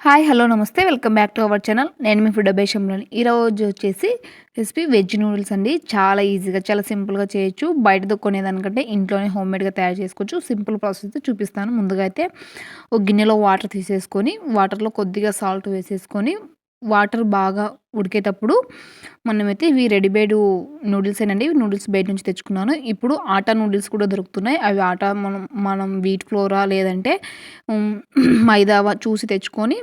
Hi hello నమస్తే welcome back to our channel. నేను మీ food అభేషంలోని ఈరోజు వచ్చేసి రెసిపీ వెజ్ నూడిల్స్ అండి. చాలా ఈజీగా చాలా సింపుల్గా చేయొచ్చు. బయట కొనేదానికంటే ఇంట్లోనే హోమ్మేడ్గా తయారు చేసుకోవచ్చు. సింపుల్ ప్రాసెస్ చూపిస్తాను. ముందుగా అయితే ఒక గిన్నెలో వాటర్ తీసేసుకొని వాటర్లో కొద్దిగా సాల్ట్ వేసేసుకొని వాటర్ బాగా ఉడికేటప్పుడు మనమైతే ఇవి రెడీమేడ్ నూడిల్స్ ఏనండి. నూడిల్స్ బయట నుంచి తెచ్చుకున్నాను. ఇప్పుడు ఆటా నూడిల్స్ కూడా దొరుకుతున్నాయి. అవి ఆటా మనం వీట్ ఫ్లోరా లేదంటే మైదా చూసి తెచ్చుకొని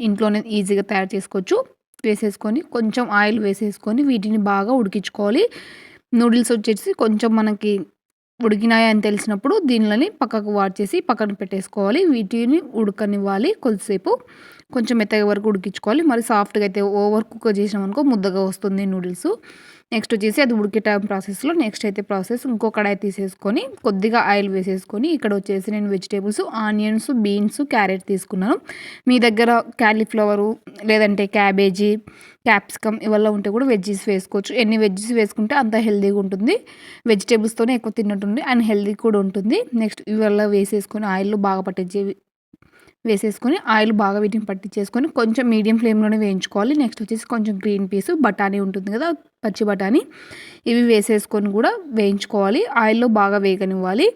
ఇంట్లోనే ఈజీగా తయారు చేసుకోవచ్చు. వేసేసుకొని కొంచెం ఆయిల్ వేసేసుకొని వీటిని బాగా ఉడికించుకోవాలి. నూడిల్స్ వచ్చేసి కొంచెం మనకి ఉడికినాయి అని తెలిసినప్పుడు దీనిలని పక్కకు వాడ్చేసి పక్కన పెట్టేసుకోవాలి. వీటిని ఉడకనివ్వాలి కొద్దిసేపు. కొంచెం మెత్తగా వరకు ఉడికించుకోవాలి. మరి సాఫ్ట్గా అయితే ఓవర్ కుక్ చేసినామనుకో ముద్దగా వస్తుంది నూడిల్స్. నెక్స్ట్ వచ్చేసి అది ఉడికే టైం ప్రాసెస్లో నెక్స్ట్ అయితే ప్రాసెస్ ఇంకో కడాయి తీసేసుకొని కొద్దిగా ఆయిల్ వేసేసుకొని ఇక్కడ వచ్చేసి నేను వెజిటేబుల్స్ ఆనియన్స్, బీన్స్, క్యారెట్ తీసుకున్నాను. మీ దగ్గర క్యాలీఫ్లవరు లేదంటే క్యాబేజీ, క్యాప్సికమ్ ఇవల్ల ఉంటే కూడా వెజ్జీస్ వేసుకోవచ్చు. ఎన్ని వెజ్జీస్ వేసుకుంటే అంత హెల్తీగా ఉంటుంది. వెజిటేబుల్స్తోనే ఎక్కువ తిన్నట్టుంది అండ్ హెల్తీ కూడా ఉంటుంది. నెక్స్ట్ ఇవల్ల వేసేసుకొని ఆయిల్లో బాగా పట్టించేవి వేసేసుకొని ఆయిల్ బాగా వీటిని పట్టించేసుకొని కొంచెం మీడియం ఫ్లేమ్లోనే వేయించుకోవాలి. నెక్స్ట్ వచ్చేసి కొంచెం గ్రీన్ పీస్ బఠానీ ఉంటుంది కదా, పచ్చి బఠానీ, ఇవి వేసేసుకొని కూడా వేయించుకోవాలి. ఆయిల్లో బాగా వేగనివ్వాలి.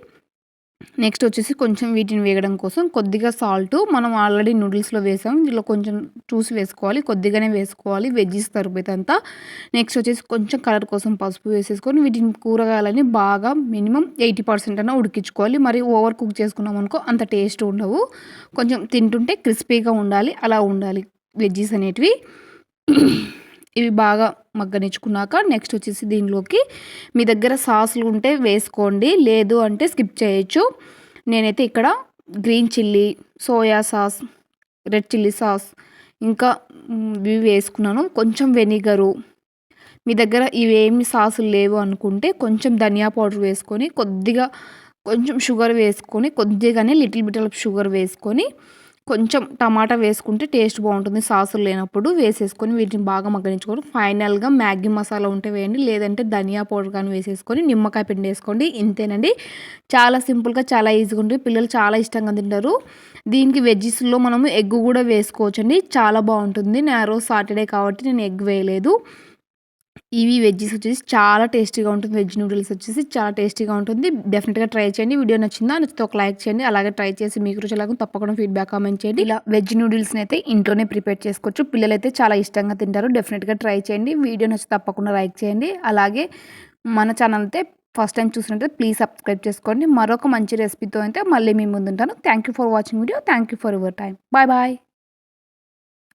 నెక్స్ట్ వచ్చేసి కొంచెం వీటిని వేగడం కోసం కొద్దిగా సాల్ట్ మనం ఆల్రెడీ నూడిల్స్లో వేసాం, దీనిలో కొంచెం చూసి వేసుకోవాలి. కొద్దిగానే వేసుకోవాలి వెజ్జీస్ తరిపేదంతా. నెక్స్ట్ వచ్చేసి కొంచెం కలర్ కోసం పసుపు వేసేసుకొని వీటిని కూరగాయలని బాగా మినిమం 80% అన్న ఉడికించుకోవాలి. మరి ఓవర్ కుక్ చేసుకున్నాం అనుకో అంత టేస్ట్ ఉండవు. కొంచెం తింటుంటే క్రిస్పీగా ఉండాలి, అలా ఉండాలి వెజ్జీస్ అనేటివి. ఇవి బాగా మగ్గనిచ్చుకున్నాక నెక్స్ట్ వచ్చేసి దీనిలోకి మీ దగ్గర సాసులు ఉంటే వేసుకోండి, లేదు అంటే స్కిప్ చేయొచ్చు. నేనైతే ఇక్కడ green chilli, soya sauce, red chilli sauce ఇంకా ఇవి వేసుకున్నాను. కొంచెం వెనిగరు, మీ దగ్గర ఇవేమి సాసులు లేవు అనుకుంటే కొంచెం ధనియా పౌడర్ వేసుకొని కొద్దిగా కొంచెం షుగర్ వేసుకొని కొద్దిగానే లిటిల్ బిట్ ఆఫ్ షుగర్ వేసుకొని కొంచెం టమాటా వేసుకుంటే టేస్ట్ బాగుంటుంది. సాసులు లేనప్పుడు వేసేసుకొని వీటిని బాగా మగ్గనించుకొని ఫైనల్గా మ్యాగీ మసాలా ఉంటే వేయండి, లేదంటే ధనియా పౌడర్ కానీ వేసేసుకొని నిమ్మకాయ పిండి వేసుకోండి. ఇంతేనండి, చాలా సింపుల్గా చాలా ఈజీగా ఉంటుంది. పిల్లలు చాలా ఇష్టంగా తింటారు. దీనికి వెజ్జీస్లో మనము ఎగ్ కూడా వేసుకోవచ్చండి, చాలా బాగుంటుంది. నేను ఆ రోజు సాటర్డే కాబట్టి నేను ఎగ్ వేయలేదు. ఇవి వెజ్జీస్ వచ్చేసి చాలా టేస్టీగా ఉంటుంది. వెజ్ నూడిల్స్ వచ్చేసి చాలా టేస్టీగా ఉంటుంది. డెఫినెట్గా ట్రై చేయండి. వీడియో నచ్చితే ఒక లైక్ చేయండి. అలాగే ట్రై చేసి మీకు రుచి ఎలాగో తప్పకుండా ఫీడ్బ్యాక్ కామెంట్ చేయండి. ఇలా వెజ్ నూడిల్స్ని అయితే ఇంట్లోనే ప్రిపేర్ చేసుకోవచ్చు. పిల్లలు అయితే చాలా ఇష్టంగా తింటారు. డెఫినెట్గా ట్రై చేయండి. వీడియో నచ్చితే తప్పకుండా లైక్ చేయండి. అలాగే మన ఛానల్ అయితే ఫస్ట్ టైం చూసినట్లయితే ప్లీజ్ సబ్స్క్రైబ్ చేసుకోండి. మరొక మంచి రెసిపీతో అయితే మళ్ళీ మీ ముందుంటాను. Thank you for watching video. Thank you for your time. Bye bye.